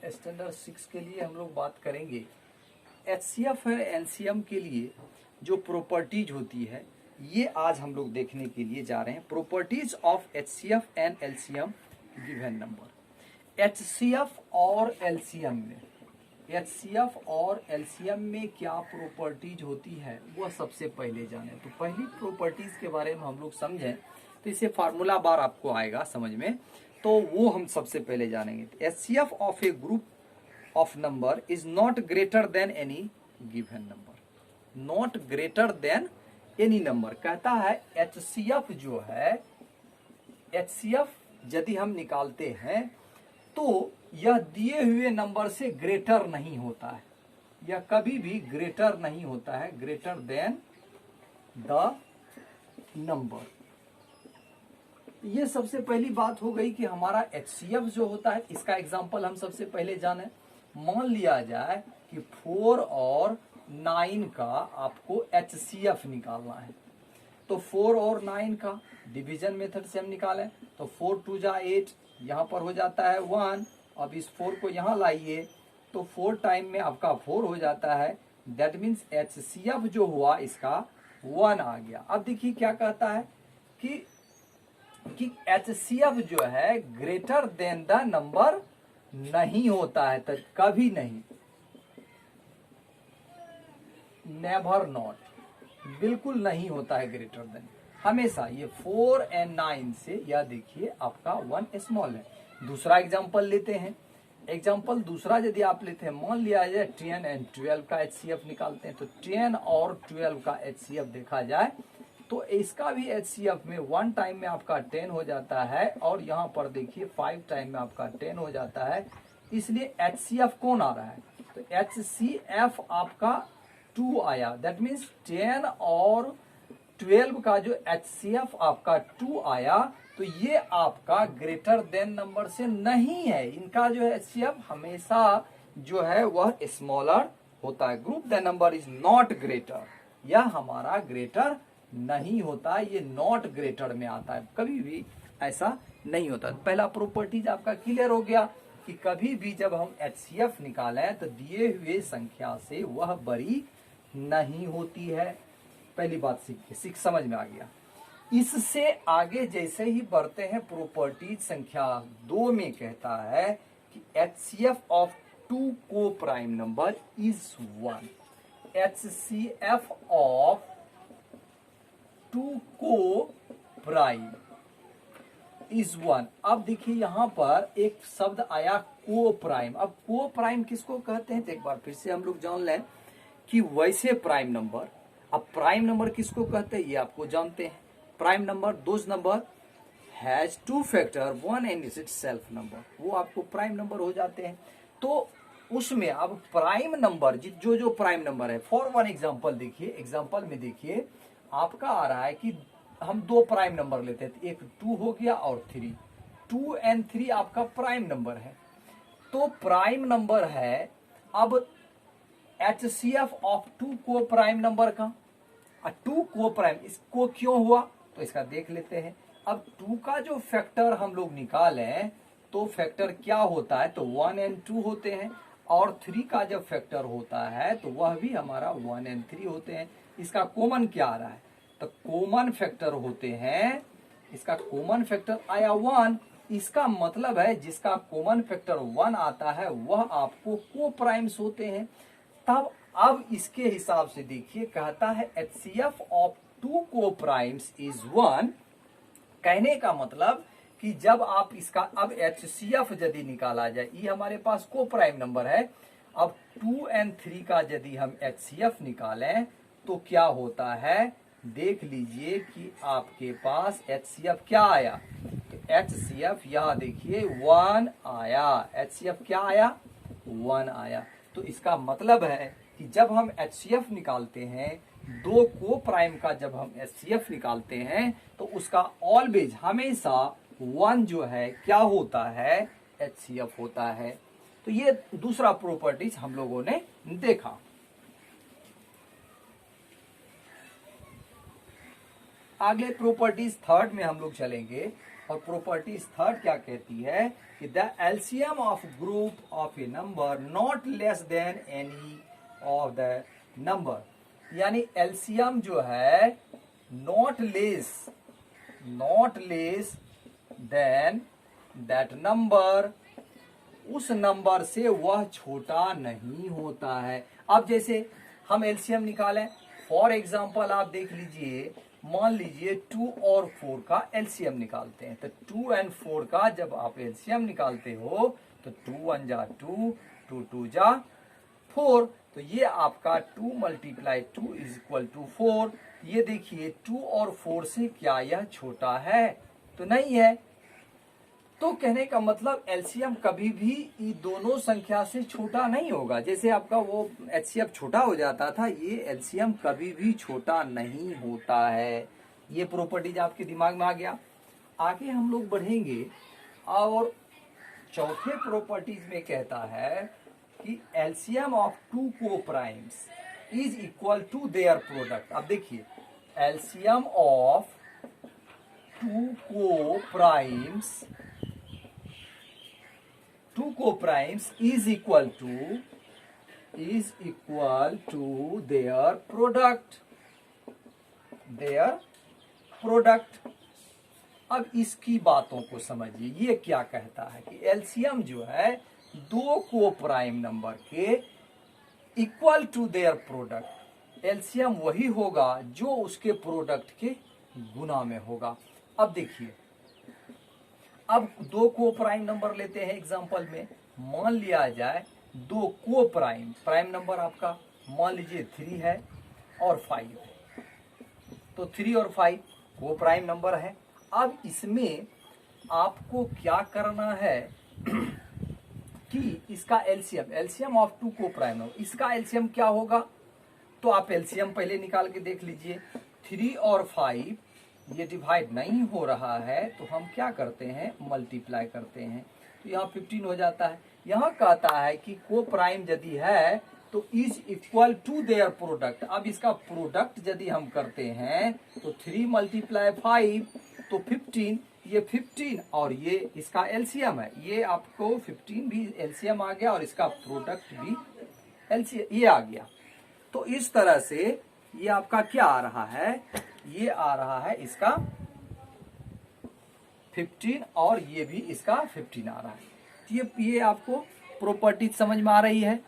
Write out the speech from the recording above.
Standard 6 के लिए हम लोग बात करेंगे एचसीएफ है एलसीएम के लिए जो प्रॉपर्टीज होती है ये आज हम लोग देखने के लिए जा रहे हैं। Properties of HCF and LCM given number. HCF और एलसीएम में क्या प्रॉपर्टीज होती है वह सबसे पहले जाने। तो पहली प्रॉपर्टीज के बारे में हम लोग समझें तो इसे फार्मूला बार आपको आएगा समझ में, तो वो हम सबसे पहले जानेंगे। HCF of A group of number is not greater than any given number. Not greater than any number कहता है एचसीएफ जो है, एचसीएफ यदि हम निकालते हैं तो यह दिए हुए नंबर से ग्रेटर नहीं होता है, यह कभी भी ग्रेटर नहीं होता है, ग्रेटर देन द नंबर। ये सबसे पहली बात हो गई कि हमारा एचसीएफ जो होता है, इसका एग्जांपल हम सबसे पहले जाने। मान लिया जाए कि 4 और 9 का आपको एचसीएफ निकालना है, तो 4 और 9 का डिवीजन मेथड से हम निकालें तो 4 2 जा 8, यहाँ पर हो जाता है 1। अब इस 4 को यहाँ लाइए तो 4 टाइम में आपका 4 हो जाता है, दैट मीन्स एचसीएफ जो हुआ इसका 1 आ गया। अब देखिए क्या कहता है कि एचसीएफ जो है ग्रेटर देन द नंबर नहीं होता है, तो कभी नहीं, नेवर नॉट, बिल्कुल नहीं होता है ग्रेटर देन। हमेशा ये 4 और 9 से यह देखिए आपका 1 स्मॉल है। दूसरा एग्जांपल लेते हैं। एग्जांपल दूसरा यदि आप लेते हैं, मान लिया जाए 10 और 12 का एचसीएफ निकालते हैं, तो 10 और 12 का एचसीएफ देखा जाए तो इसका भी एचसीएफ में 1 टाइम में आपका 10 हो जाता है और यहाँ पर देखिए 5 टाइम में आपका 10 हो जाता है। इसलिए एचसीएफ कौन आ रहा है, तो एचसीएफ आपका 2 आया। दैट मीन्स 10 और 12 का जो एचसीएफ आपका 2 आया, तो ये आपका ग्रेटर देन नंबर से नहीं है। इनका जो है एचसीएफ हमेशा जो है वह स्मॉलर होता है। Group the number is not greater, यह हमारा ग्रेटर नहीं होता, ये नॉट ग्रेटर में आता है, कभी भी ऐसा नहीं होता। पहला प्रॉपर्टीज आपका क्लियर हो गया कि कभी भी जब हम एचसीएफ निकालें तो दिए हुए संख्या से वह बड़ी नहीं होती है। पहली बात सीख समझ में आ गया। इससे आगे जैसे ही बढ़ते हैं प्रॉपर्टीज संख्या 2 में कहता है कि एचसीएफ ऑफ 2 को prime number is 1। HCF of 2 को प्राइम इज 1। अब देखिए यहां पर एक शब्द आया को प्राइम। अब को प्राइम किसको कहते हैं, तो एक बार फिर से हम लोग जान लें कि वैसे प्राइम नंबर, अब प्राइम नंबर किसको कहते हैं ये आपको जानते हैं। Prime number those number has 2 factor 1 and it's self number, वो आपको प्राइम नंबर हो जाते हैं। तो उसमें अब प्राइम नंबर जो प्राइम नंबर है, फॉर वन एग्जांपल देखिए, एग्जांपल में देखिए आपका आ रहा है कि हम 2 प्राइम नंबर लेते हैं, एक 2 हो गया और 3, 2 और 3 आपका प्राइम नंबर है। तो प्राइम नंबर है, अब एचसीएफ ऑफ 2 को प्राइम नंबर का, 2 को प्राइम, इसको क्यों हुआ तो इसका देख लेते हैं। अब 2 का जो फैक्टर हम लोग निकालें तो फैक्टर क्या होता है, तो 1 और 2 होते हैं, और 3 का जब फैक्टर होता है तो वह भी हमारा 1 और 3 होते हैं। इसका कॉमन क्या आ रहा है, तो कॉमन फैक्टर होते हैं, इसका कॉमन फैक्टर आया 1। इसका मतलब है जिसका कॉमन फैक्टर 1 आता है वह आपको को प्राइम्स होते हैं। तब अब इसके हिसाब से देखिए कहता है एचसीएफ ऑफ 2 को प्राइम्स इज 1। कहने का मतलब कि जब आप इसका अब एचसीएफ यदि निकाला जाए, ये हमारे पास को प्राइम नंबर है, अब 2 और 3 का यदि हम एचसीएफ निकालें तो क्या होता है, देख लीजिए कि आपके पास एचसीएफ क्या आया, तो एचसीएफ यहाँ देखिए 1 आया, एचसीएफ क्या आया 1 आया। तो इसका मतलब है कि जब हम एचसीएफ निकालते हैं 2 को प्राइम का, जब हम एचसीएफ निकालते हैं तो उसका ऑलवेज हमेशा 1 जो है क्या होता है, एचसीएफ होता है। तो ये दूसरा प्रॉपर्टीज हम लोगों ने देखा। अगले प्रॉपर्टीज थर्ड में हम लोग चलेंगे और प्रॉपर्टीज थर्ड क्या कहती है कि the LCM of group of A number not less than any of the number, यानी एलसीएम जो है not less than that number, उस नंबर से वह छोटा नहीं होता है। अब जैसे हम एलसीएम निकालें, फॉर एग्जांपल आप देख लीजिए, मान लीजिए 2 और 4 का एलसीएम निकालते हैं, तो 2 और 4 का जब आप एलसीएम निकालते हो तो 2 1 जा 2, 2 2 जा 4, तो ये आपका 2 × 2 = 4। ये देखिए 2 और 4 से क्या यह छोटा है? तो नहीं है। तो कहने का मतलब एलसीएम कभी भी ये दोनों संख्या से छोटा नहीं होगा। जैसे आपका वो एचसीएफ छोटा हो जाता था, ये एलसीएम कभी भी छोटा नहीं होता है। ये प्रॉपर्टीज आपके दिमाग में आ गया। आगे हम लोग बढ़ेंगे और चौथे प्रॉपर्टीज में कहता है कि LCM of 2 coprimes is equal to their product. अब देखिए, LCM of 2 coprimes is equal to their product. अब इसकी बातों को समझिए, ये क्या कहता है कि एलसीएम जो है 2 कोप्राइम नंबर के equal to their product, LCM वही होगा जो उसके प्रोडक्ट के गुना में होगा। अब देखिए, अब 2 कोप्राइम नंबर लेते हैं एग्जांपल में, मान लिया जाए 2 प्राइम नंबर आपका मान लीजिए 3 है और 5 है, तो 3 और 5 कोप्राइम नंबर है। अब इसमें आपको क्या करना है कि इसका एलसीएम ऑफ 2 कोप्राइम नंबर, इसका एलसीएम क्या होगा? तो आप एलसीएम पहले निकाल के देख लीजिए। 3 और 5 ये डिवाइड नहीं हो रहा है, तो हम क्या करते हैं, मल्टीप्लाई करते हैं, तो यहाँ 15 हो जाता है। यहाँ कहता है कि कोप्राइम यदि है तो is equal to their product. अब इसका प्रोडक्ट यदि हम करते हैं तो 3 × 5 तो 15, ये 15 और ये इसका एलसीएम है, ये आपको 15 भी एलसीएम आ गया और इसका प्रोडक्ट भी एलसीएम ये आ गया। तो इस तरह से ये आपका क्या आ रहा है, ये आ रहा है इसका 15 और ये भी इसका 15 आ रहा है। ये आपको प्रॉपर्टी समझ में आ रही है।